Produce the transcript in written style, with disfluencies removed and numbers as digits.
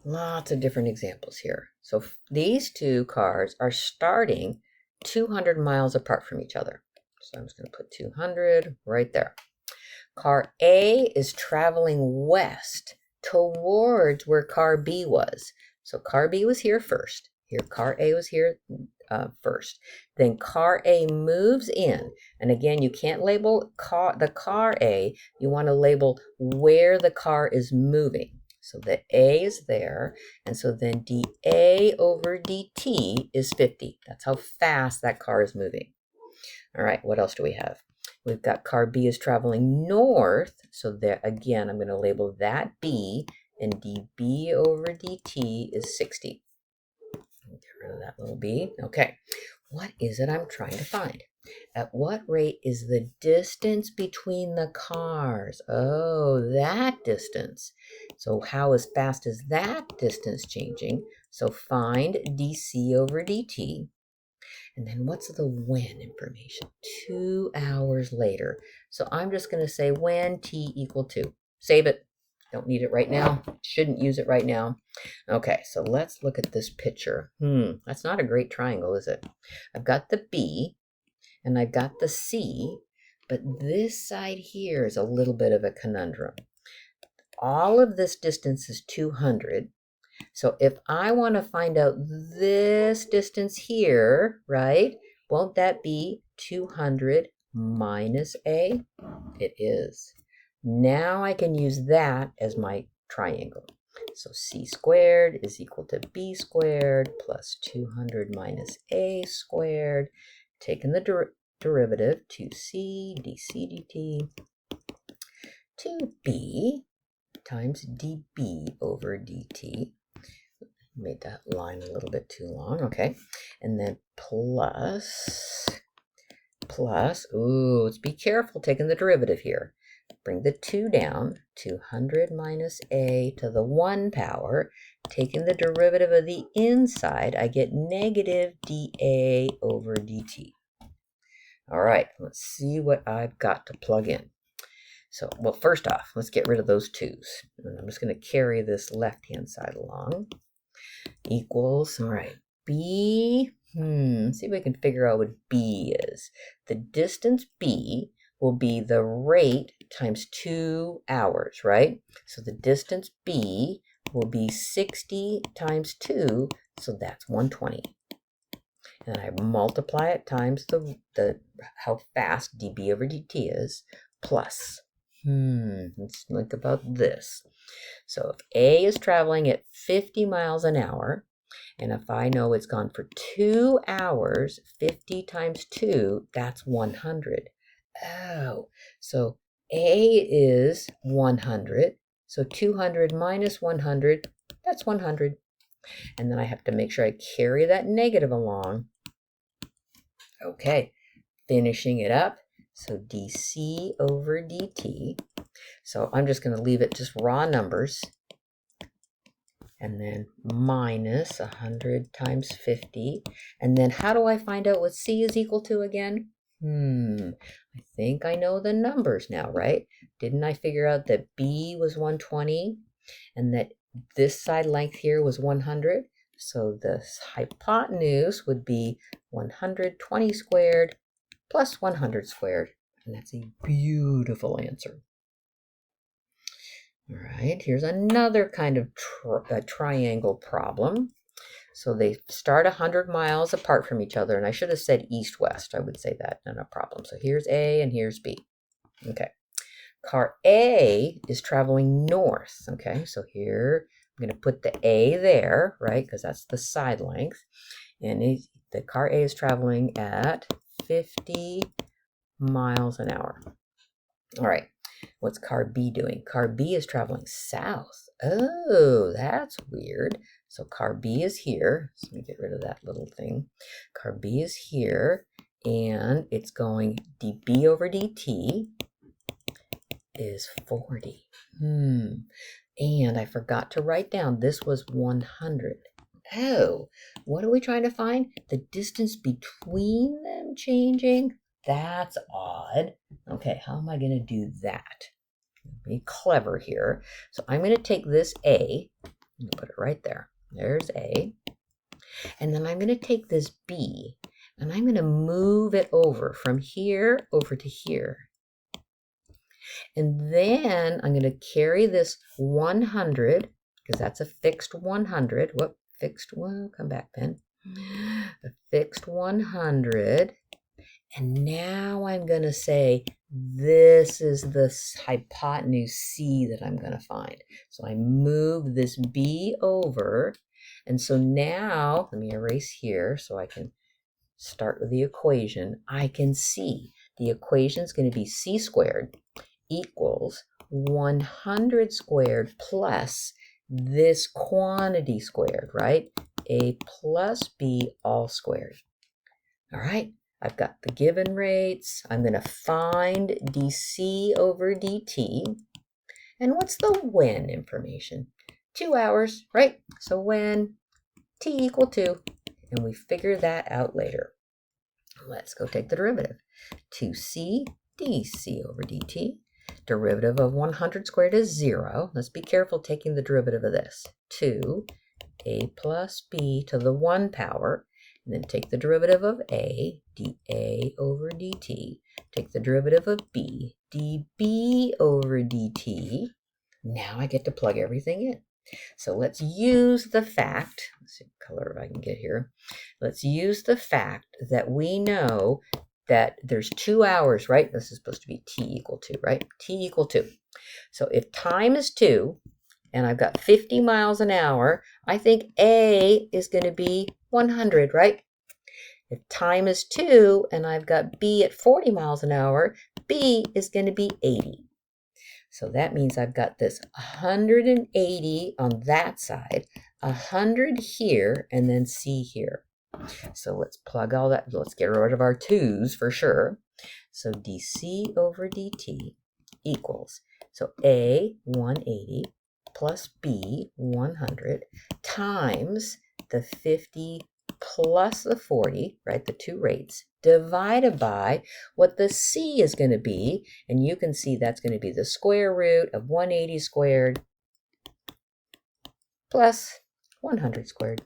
Lots of different examples here. So these two cars are starting 200 miles apart from each other. So I'm just going to put 200 right there. Car A is traveling west towards where car B was. So car B was here first. Here, car A was here first. Then car A moves in. And again, you can't label the car A. You want to label where the car is moving. So the A is there. And so then dA over dt is 50. That's how fast that car is moving. All right, what else do we have? We've got car B is traveling north. So there again, I'm going to label that B, and dB over dt is 60. Get rid of that little b. Okay, what is it I'm trying to find? At what rate is the distance between the cars? Oh, that distance. So how fast is that distance changing? So find dc over dt. And then what's the when information? 2 hours later. So I'm just going to say when t equal 2. Save it. Don't need it right now. Shouldn't use it right now. Okay, so let's look at this picture. That's not a great triangle, is it? I've got the B and I've got the C, but this side here is a little bit of a conundrum. All of this distance is 200. So if I want to find out this distance here, right, won't that be 200 minus A? It is. Now I can use that as my triangle. So C squared is equal to B squared plus 200 minus A squared. Taking the derivative, 2C dc dt, 2B times dB over dt. Made that line a little bit too long, okay. And then plus, let's be careful taking the derivative here. Bring the 2 down, 200 minus a to the 1 power. Taking the derivative of the inside, I get negative dA over dt. All right, let's see what I've got to plug in. So, well, first off, let's get rid of those 2's. And I'm just going to carry this left-hand side along. Equals, all right, B, let's see if we can figure out what B is. The distance B will be the rate times 2 hours, right? So the distance B will be 60 times 2, so that's 120. And I multiply it times the how fast dB over dt is, plus, let's think about this. So if A is traveling at 50 miles an hour, and if I know it's gone for 2 hours, 50 times 2, that's 100. Oh, so A is 100. So 200 minus 100, that's 100. And then I have to make sure I carry that negative along. Okay, finishing it up. So dc over dt. So I'm just going to leave it just raw numbers. And then minus 100 times 50. And then how do I find out what C is equal to again? I think I know the numbers now, right? Didn't I figure out that B was 120 and that this side length here was 100? So the hypotenuse would be 120 squared plus 100 squared. And that's a beautiful answer. All right, here's another kind of triangle problem. So they start 100 miles apart from each other, and I should have said east-west. I would say that, not a problem. So here's A and here's B. Okay, car A is traveling north. Okay, so here I'm going to put the A there, right, because that's the side length. And the car A is traveling at 50 miles an hour. All right. What's car B doing? Car B is traveling south. Oh, that's weird. So car B is here. So let me get rid of that little thing. Car B is here, and it's going dB over dt is 40. And I forgot to write down this was 100. Oh, what are we trying to find? The distance between them changing? That's odd. Okay, how am I going to do that? Be clever here. So I'm going to take this A I'm going to put it right there. There's A. And then I'm going to take this B and I'm going to move it over from here over to here. And then I'm going to carry this 100, because that's a fixed 100. Whoop, fixed, well, come back, pen. A fixed 100. And now I'm going to say, this is the hypotenuse C that I'm going to find. So I move this B over. And so now, let me erase here so I can start with the equation. I can see the equation is going to be C squared equals 100 squared plus this quantity squared, right? A plus B all squared. All right, I've got the given rates. I'm going to find dC over dt. And what's the when information? 2 hours, right? So when t equal 2, and we figure that out later. Let's go take the derivative. 2c dc over dt. Derivative of 100 squared is 0. Let's be careful taking the derivative of this. 2a plus b to the 1 power. And then take the derivative of a, dA over dt. Take the derivative of b, dB over dt. Now I get to plug everything in. So let's use the fact, let's see what color I can get here. Let's use the fact that we know that there's 2 hours, right? This is supposed to be t equal 2, right? T equal 2. So if time is 2, and I've got 50 miles an hour, I think A is going to be 100, right? If time is 2, and I've got B at 40 miles an hour, B is going to be 80. So that means I've got this 180 on that side, 100 here, and then C here. So let's plug all that. Let's get rid of our 2's for sure. So dC over dt equals, so A, 180, plus B, 100, times the 50 plus the 40, right, the 2 rates, divided by what the C is going to be. And you can see that's going to be the square root of 180 squared plus 100 squared.